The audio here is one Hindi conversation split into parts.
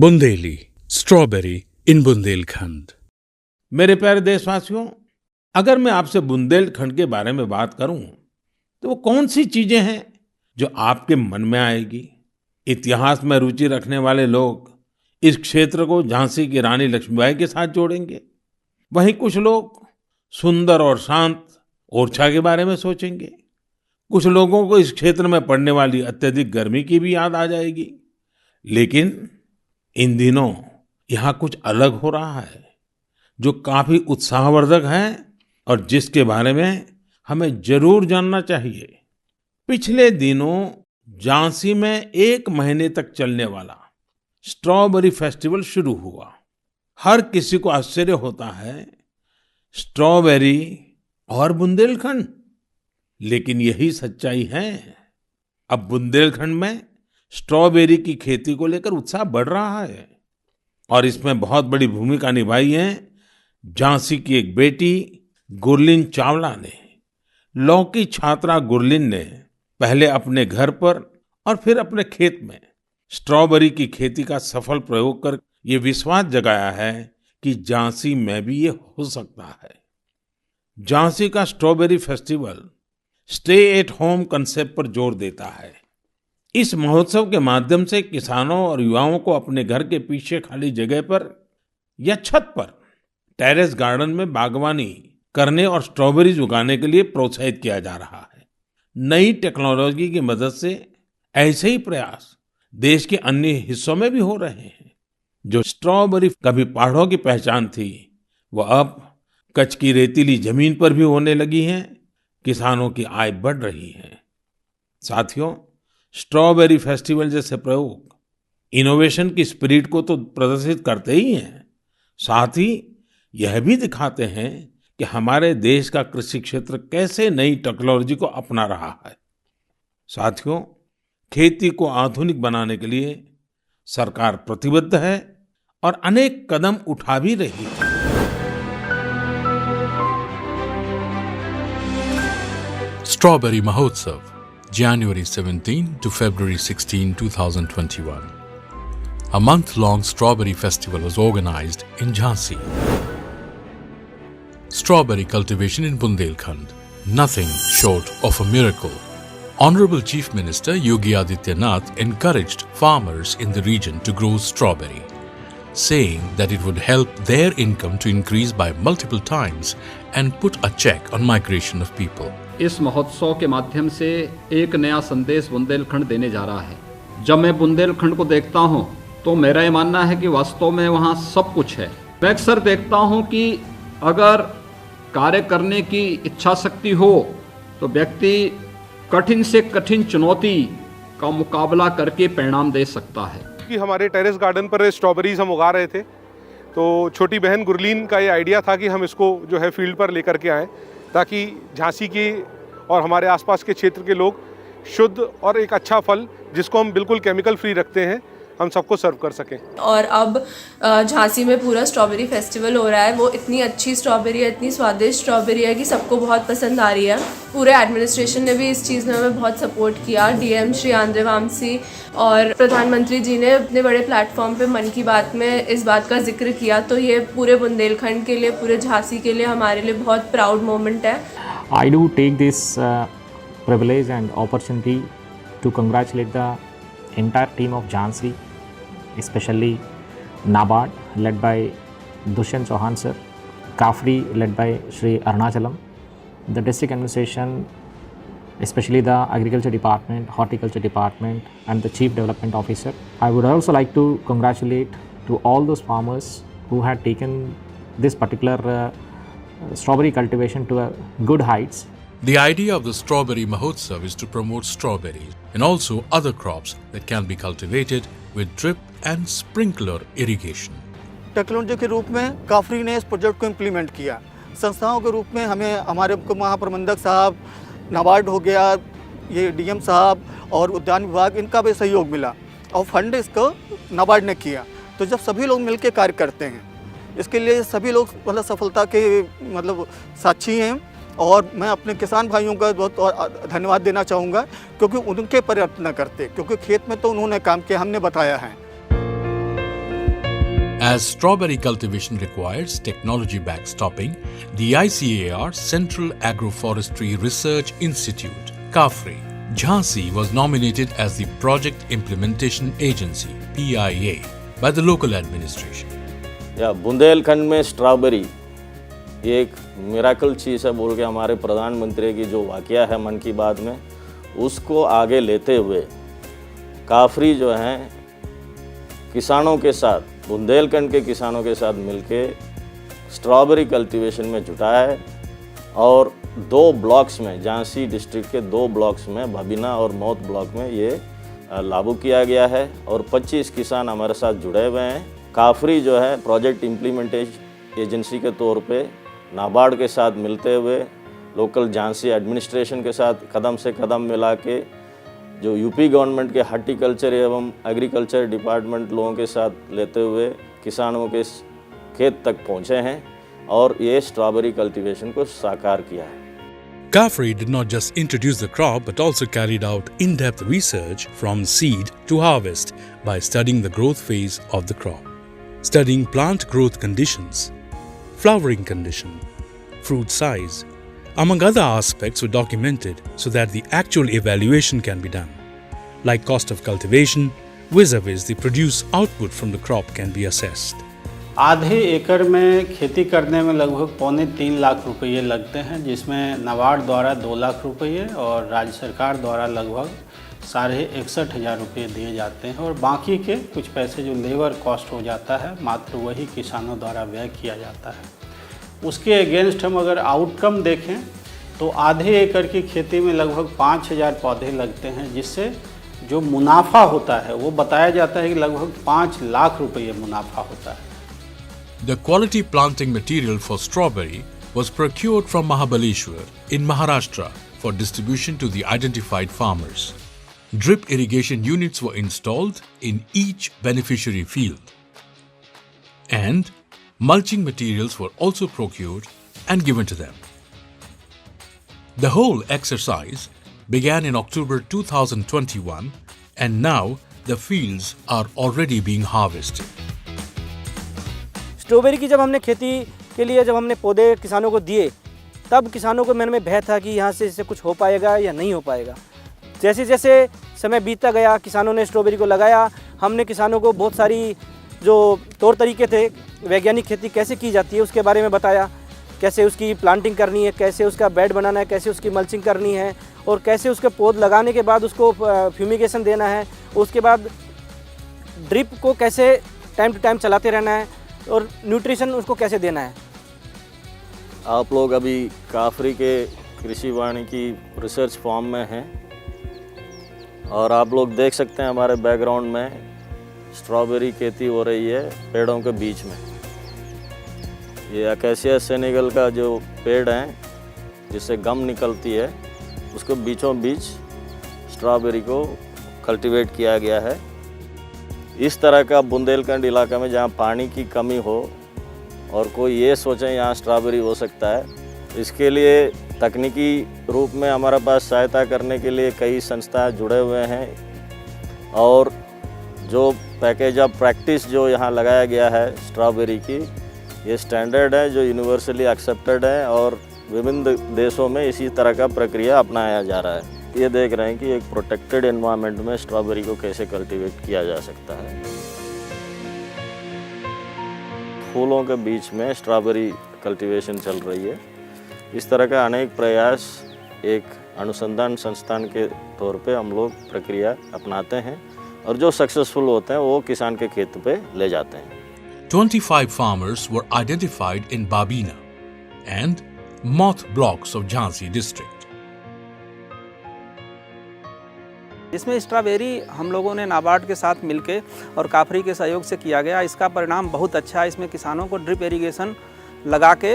बुंदेली स्ट्रॉबेरी इन बुंदेलखंड। मेरे प्यारे देशवासियों, अगर मैं आपसे बुंदेलखंड के बारे में बात करूं तो वो कौन सी चीजें हैं जो आपके मन में आएगी। इतिहास में रुचि रखने वाले लोग इस क्षेत्र को झांसी की रानी लक्ष्मीबाई के साथ जोड़ेंगे। वहीं कुछ लोग सुंदर और शांत ओरछा के बारे में सोचेंगे। कुछ लोगों को इस क्षेत्र में पड़ने वाली अत्यधिक गर्मी की भी याद आ जाएगी। लेकिन इन दिनों यहाँ कुछ अलग हो रहा है जो काफी उत्साहवर्धक है और जिसके बारे में हमें जरूर जानना चाहिए। पिछले दिनों झांसी में 1 महीने तक चलने वाला स्ट्रॉबेरी फेस्टिवल शुरू हुआ। हर किसी को आश्चर्य होता है, स्ट्रॉबेरी और बुंदेलखंड, लेकिन यही सच्चाई है। अब बुंदेलखंड में स्ट्रॉबेरी की खेती को लेकर उत्साह बढ़ रहा है और इसमें बहुत बड़ी भूमिका निभाई है झांसी की एक बेटी गुरलीन चावला ने। लॉ की छात्रा गुरलीन ने पहले अपने घर पर और फिर अपने खेत में स्ट्रॉबेरी की खेती का सफल प्रयोग कर ये विश्वास जगाया है कि झांसी में भी ये हो सकता है। झांसी का strawberry festival stay at home concept पर जोर देता है। इस महोत्सव के माध्यम से किसानों और युवाओं को अपने घर के पीछे खाली जगह पर या छत पर टेरेस गार्डन में बागवानी करने और स्ट्रॉबेरीज उगाने के लिए प्रोत्साहित किया जा रहा है। नई टेक्नोलॉजी की मदद से ऐसे ही प्रयास देश के अन्य हिस्सों में भी हो रहे हैं। जो स्ट्रॉबेरी कभी पहाड़ों की पहचान थी, वो अब कच्छ की रेतीली जमीन पर भी होने लगी है। किसानों की आय बढ़ रही है। साथियों, स्ट्रॉबेरी फेस्टिवल जैसे प्रयोग इनोवेशन की स्पिरिट को तो प्रदर्शित करते ही हैं, साथ ही यह भी दिखाते हैं कि हमारे देश का कृषि क्षेत्र कैसे नई टेक्नोलॉजी को अपना रहा है। साथियों, खेती को आधुनिक बनाने के लिए सरकार प्रतिबद्ध है और अनेक कदम उठा भी रही है। Strawberry Mahotsav, January 17 to February 16, 2021. A month-long strawberry festival was organized in Jhansi. Strawberry cultivation in Bundelkhand, nothing short of a miracle. Honorable Chief Minister Yogi Adityanath encouraged farmers in the region to grow strawberry, saying that it would help their income to increase by multiple times and put a check on migration of people. इस महोत्सव के माध्यम से एक नया संदेश बुंदेलखंड देने जा रहा है। जब मैं बुंदेलखंड को देखता हूं तो मेरा ये मानना है कि वास्तव में वहां सब कुछ है। मैं अक्सर देखता हूं कि अगर कार्य करने की इच्छा शक्ति हो तो व्यक्ति कठिन से कठिन चुनौती का मुकाबला करके परिणाम दे सकता है। कि हमारे टेरेस गार्डन पर स्ट्रॉबेरीज हम उगा रहे थे, तो छोटी बहन गुरलीन का ये आइडिया था कि हम इसको जो है फील्ड पर लेकर के आएँ, ताकि झांसी के और हमारे आसपास के क्षेत्र के लोग शुद्ध और एक अच्छा फल जिसको हम बिल्कुल केमिकल फ्री रखते हैं, हम सबको सर्व कर सकें। और अब झांसी में पूरा स्ट्रॉबेरी फेस्टिवल हो रहा है। वो इतनी अच्छी स्ट्रॉबेरी है, इतनी स्वादिष्ट स्ट्रॉबेरी है कि सबको बहुत पसंद आ रही है। पूरे एडमिनिस्ट्रेशन ने भी इस चीज़ में हमें बहुत सपोर्ट किया। डीएम श्री आंद्रे वामसी और प्रधानमंत्री जी ने अपने बड़े प्लेटफॉर्म पे मन की बात में इस बात का जिक्र किया। तो ये पूरे बुंदेलखंड के लिए, पूरे झांसी के लिए हमारे लिए बहुत प्राउड मोमेंट है। I do take this privilege and opportunity to congratulate the entire team of Jhansi, especially NABARD led by Dushyant Chauhan sir, CAFRI led by Shri Arunachalam, the district administration, especially the agriculture department, horticulture department and the chief development officer. I would also like to congratulate to all those farmers who had taken this particular strawberry cultivation to good heights. The idea of the Strawberry Mahotsav is to promote strawberries and also other crops that can be cultivated with drip and sprinkler irrigation. Technology के रूप में काफरी ने इस प्रोजेक्ट को इम्प्लीमेंट किया। संस्थाओं के रूप में हमें हमारे महाप्रबंधक साहब, नाबार्ड हो गया, ये डीएम साहब और उद्यान विभाग, इनका भी सहयोग मिला और फंड इसको नाबार्ड ने किया। तो जब सभी लोग मिलकर कार्य करते हैं, इसके लिए सभी लोग मतलब सफलता के मतलब साक्षी हैं। और मैं अपने किसान भाइयों का बहुत धन्यवाद देना चाहूँगा, क्योंकि उनके प्रयत्न करते, क्योंकि खेत में तो उन्होंने काम किया, हमने बताया है। As strawberry cultivation requires technology backstopping, the ICAR Central Agroforestry Research Institute, CAFRI, Jhansi was nominated as the Project Implementation Agency, PIA, by the local administration. या बुंदेलखंड में स्ट्रॉबेरी ये एक मिराकल चीज़ है बोल के हमारे प्रधानमंत्री की जो वाकया है मन की बात में, उसको आगे लेते हुए काफरी जो हैं किसानों के साथ, बुंदेलखंड के किसानों के साथ मिलके स्ट्रॉबेरी कल्टीवेशन में जुटा है और 2 ब्लॉक्स में, झांसी डिस्ट्रिक्ट के 2 ब्लॉक्स में, भबीना और मौत ब्लॉक में ये लागू किया गया है और 25 किसान हमारे साथ जुड़े हुए हैं। काफरी जो है प्रोजेक्ट इम्प्लीमेंटेशन एजेंसी के तौर पे नाबार्ड के साथ मिलते हुए लोकल झांसी एडमिनिस्ट्रेशन के साथ कदम से कदम मिला के जो यूपी गवर्नमेंट के हार्टिकल्चर एवं एग्रीकल्चर डिपार्टमेंट लोगों के साथ लेते हुए किसानों के खेत तक पहुँचे हैं और ये स्ट्रॉबेरी कल्टीवेशन को साकार किया है। CAFRI did not just introduce the crop but also carried out in-depth research from seed to harvest by studying the growth phase of the crop, studying plant growth conditions, flowering condition, fruit size, among other aspects were documented so that the actual evaluation can be done, like cost of cultivation, vis-a-vis the produce output from the crop can be assessed. आधे एकड़ में खेती करने में लगभग 2.25 लाख रुपये लगते हैं, जिसमें नाबार्ड द्वारा 2 लाख रुपये और राज्य सरकार द्वारा लगभग 61,500 रुपये दिए जाते हैं और बाकी के कुछ पैसे जो लेबर कॉस्ट हो जाता है मात्र वही किसानों द्वारा व्यय किया जाता है। उसके अगेंस्ट हम अगर आउटकम देखें तो आधे एकड़ की खेती में लगभग 5,000 पौधे लगते हैं, जिससे जो मुनाफा होता है वो बताया जाता है कि लगभग 5 लाख रुपये मुनाफा होता है। The quality planting material for strawberry was procured from Mahabaleshwar in Maharashtra for distribution to the identified farmers. Drip irrigation units were installed in each beneficiary field. And mulching materials were also procured and given to them. The whole exercise began in October 2021 and now the fields are already being harvested. Strawberry की जब हमने खेती के लिए जब हमने पौधे किसानों को दिए तब किसानों को मन में भय था कि यहाँ से इससे कुछ हो पाएगा या नहीं हो पाएगा। जैसे जैसे समय बीतता गया किसानों ने स्ट्रॉबेरी को लगाया, हमने किसानों को बहुत सारी जो तौर तरीके थे वैज्ञानिक खेती कैसे की जाती है उसके बारे में बताया, कैसे उसकी प्लांटिंग करनी है, कैसे उसका बेड बनाना है, कैसे उसकी मल्चिंग करनी है और कैसे उसके पौध लगाने के बाद उसको फ्यूमिगेशन देना है, उसके बाद ड्रिप को कैसे टाइम टू टाइम चलाते रहना है और न्यूट्रिशन उसको कैसे देना है। आप लोग अभी काफरी के कृषि वानिकी रिसर्च फॉर्म में हैं और आप लोग देख सकते हैं हमारे बैकग्राउंड में स्ट्रॉबेरी खेती हो रही है पेड़ों के बीच में। ये अकेसिया सेनेगल का जो पेड़ है जिससे गम निकलती है उसको बीचों बीच स्ट्रॉबेरी को कल्टीवेट किया गया है। इस तरह का बुंदेलखंड इलाका में जहाँ पानी की कमी हो और कोई ये सोचे यहाँ स्ट्रॉबेरी हो सकता है, इसके लिए तकनीकी रूप में हमारे पास सहायता करने के लिए कई संस्थाएं जुड़े हुए हैं और जो पैकेज ऑफ प्रैक्टिस जो यहाँ लगाया गया है स्ट्रॉबेरी की, ये स्टैंडर्ड है जो यूनिवर्सली एक्सेप्टेड है और विभिन्न देशों में इसी तरह का प्रक्रिया अपनाया जा रहा है। ये देख रहे हैं कि एक प्रोटेक्टेड एनवायरनमेंट में स्ट्रॉबेरी को कैसे कल्टीवेट किया जा सकता है। फूलों के बीच में स्ट्रॉबेरी कल्टीवेशन चल रही है। इस तरह का अनेक प्रयास एक अनुसंधान संस्थान के तौर पे हम लोग प्रक्रिया अपनाते हैं और जो सक्सेसफुल होते हैं वो किसान के खेत पे ले जाते हैं। 25 farmers were identified in Babina and Moth blocks of Jhansi district. इसमें स्ट्रॉबेरी हम लोगों ने नाबार्ड के साथ मिलके और काफरी के सहयोग से किया गया। इसका परिणाम बहुत अच्छा है। इसमें किसानों को ड्रिप इरिगेशन लगा के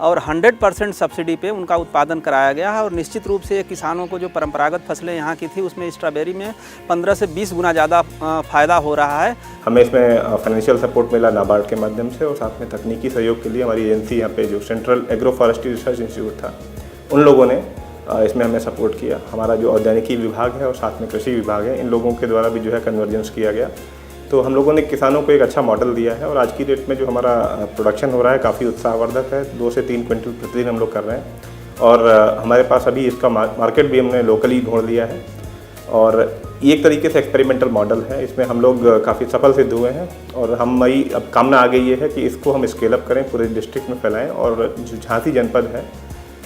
और 100% सब्सिडी पे उनका उत्पादन कराया गया है और निश्चित रूप से किसानों को जो परंपरागत फसलें यहाँ की थी उसमें स्ट्रॉबेरी में 15 से 20 गुना ज़्यादा फ़ायदा हो रहा है। हमें इसमें फाइनेंशियल सपोर्ट मिला नाबार्ड के माध्यम से और साथ में तकनीकी सहयोग के लिए हमारी एजेंसी यहाँ पे जो central agro forestry research institute था उन लोगों ने इसमें हमें सपोर्ट किया। हमारा जो औद्यानिकी विभाग है और साथ में कृषि विभाग है इन लोगों के द्वारा भी जो है कन्वर्जेंस किया गया। तो हम लोगों ने किसानों को एक अच्छा मॉडल दिया है और आज की डेट में जो हमारा प्रोडक्शन हो रहा है काफ़ी उत्साहवर्धक है। 2 से 3 क्विंटल प्रतिदिन हम लोग कर रहे हैं और हमारे पास अभी इसका मार्केट भी हमने लोकली ढूंढ लिया है और ये एक तरीके से एक्सपेरिमेंटल मॉडल है। इसमें हम लोग काफ़ी सफल सिद्ध हुए हैं और हमारी अब कामना आ गई है कि इसको हम स्केल अप करें, पूरे डिस्ट्रिक्ट में फैलाएं और जो झांसी जनपद है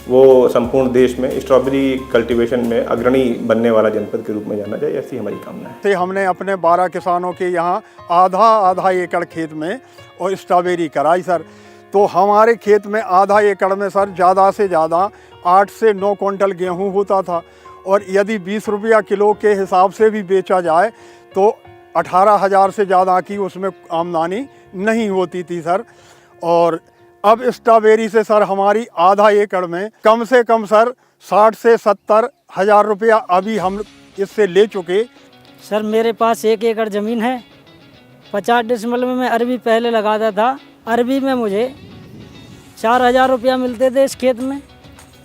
वो संपूर्ण देश में स्ट्रॉबेरी कल्टीवेशन में अग्रणी बनने वाला जनपद के रूप में जाना जाए, ऐसी हमारी कामना है। तो हमने अपने 12 किसानों के यहाँ आधा एकड़ खेत में और स्ट्रॉबेरी कराई सर। तो हमारे खेत में आधा एकड़ में सर ज़्यादा से ज़्यादा 8 से 9 क्विंटल गेहूँ होता था और यदि 20 रुपया किलो के हिसाब से भी बेचा जाए तो 18,000 से ज़्यादा की उसमें आमदनी नहीं होती थी सर। और अब स्ट्रॉबेरी से सर हमारी आधा एकड़ में कम से कम सर 60 से 70 हज़ार रुपया अभी हम इससे ले चुके। सर मेरे पास 1 एकड़ ज़मीन है। 50 डिसमिल में मैं अरबी पहले लगाता था। अरबी में मुझे 4,000 रुपया मिलते थे इस खेत में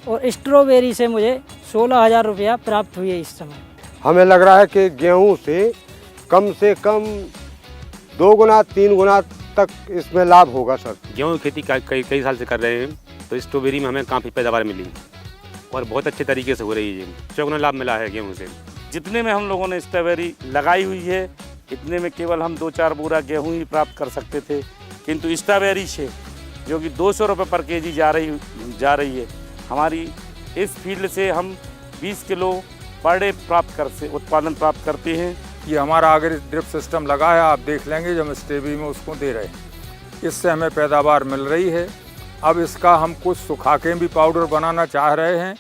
और स्ट्रॉबेरी से मुझे 16,000 रुपया प्राप्त हुए इस समय। हमें लग रहा है कि गेहूं से कम 2 गुना 3 गुना तक इसमें लाभ होगा सर। गेहूँ की खेती कई साल से कर रहे हैं तो स्ट्रॉबेरी में हमें काफ़ी पैदावार मिली और बहुत अच्छे तरीके से हो रही है। चौगुना लाभ मिला है गेहूँ से। जितने में हम लोगों ने स्ट्रॉबेरी लगाई हुई है इतने में केवल हम 2-4 बोरा गेहूँ ही प्राप्त कर सकते थे, किंतु स्ट्रॉबेरी से जो कि 200 रुपये पर केजी जा रही है, हमारी इस फील्ड से हम 20 किलो पर डे उत्पादन प्राप्त करते हैं। ये हमारा अगर ड्रिप सिस्टम लगा है, आप देख लेंगे जब हम स्ट्रॉबेरी में उसको दे रहे हैं, इससे हमें पैदावार मिल रही है। अब इसका हम कुछ सुखा के भी पाउडर बनाना चाह रहे हैं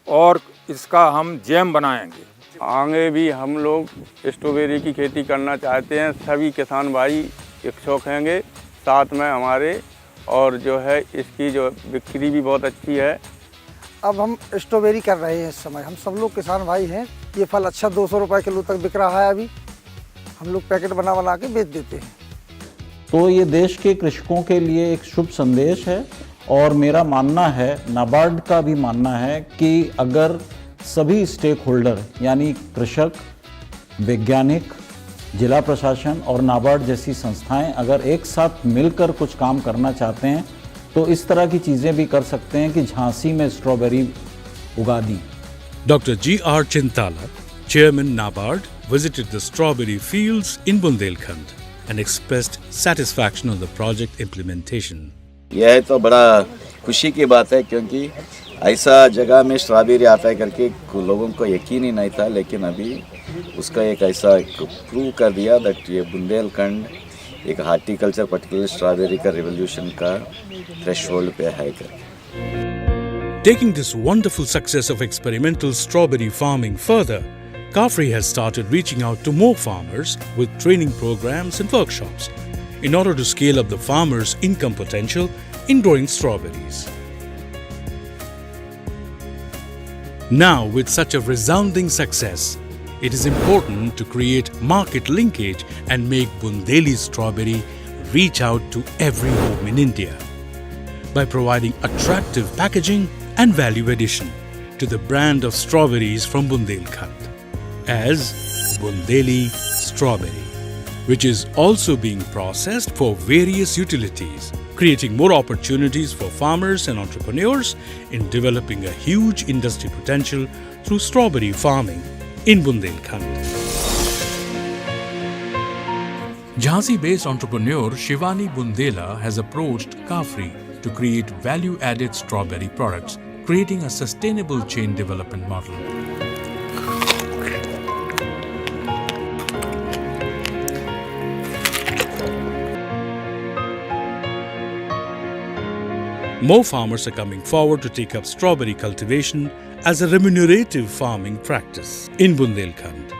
और इसका हम जैम बनाएंगे। आगे भी हम लोग स्ट्रॉबेरी की खेती करना चाहते हैं। सभी किसान भाई इच्छुक हैंगे साथ में हमारे, और जो है इसकी जो बिक्री भी बहुत अच्छी है। अब हम स्ट्रॉबेरी कर रहे हैं इस समय, हम सब लोग किसान भाई हैं। ये फल अच्छा 200 रुपये किलो तक बिक रहा है। अभी हम लोग पैकेट बना के बेच देते हैं। तो ये देश के कृषकों के लिए एक शुभ संदेश है और मेरा मानना है, नाबार्ड का भी मानना है कि अगर सभी स्टेक होल्डर यानी कृषक, वैज्ञानिक, जिला प्रशासन और नाबार्ड जैसी संस्थाएं अगर एक साथ मिलकर कुछ काम करना चाहते हैं तो इस तरह की चीज़ें भी कर सकते हैं कि झांसी में स्ट्रॉबेरी उगा दी। Dr. G.R. Chintala, Chairman NABARD, visited the strawberry fields in Bundelkhand and expressed satisfaction on the project implementation. यह तो बड़ा खुशी की बात है क्योंकि ऐसा जगह में स्ट्रॉबेरी आता है करके लोगों को यकीन ही नहीं था, लेकिन अभी उसका एक ऐसा प्रूव कर दिया दैट ये बुंदेलखंड एक हार्टिकल्चर पर्टिकुलर स्ट्रॉबेरी का रिवोल्यूशन का थ्रेशोल्ड पे है करके। Taking this wonderful success of experimental strawberry farming further, Kafri has started reaching out to more farmers with training programs and workshops in order to scale up the farmers' income potential in growing strawberries. Now, with such a resounding success, it is important to create market linkage and make Bundeli strawberry reach out to every home in India by providing attractive packaging and value addition to the brand of strawberries from Bundelkhand as Bundeli Strawberry, which is also being processed for various utilities, creating more opportunities for farmers and entrepreneurs in developing a huge industry potential through strawberry farming in Bundelkhand. Jhansi-based entrepreneur Shivani Bundela has approached Kafri to create value-added strawberry products, creating a sustainable chain development model. More farmers are coming forward to take up strawberry cultivation as a remunerative farming practice in Bundelkhand.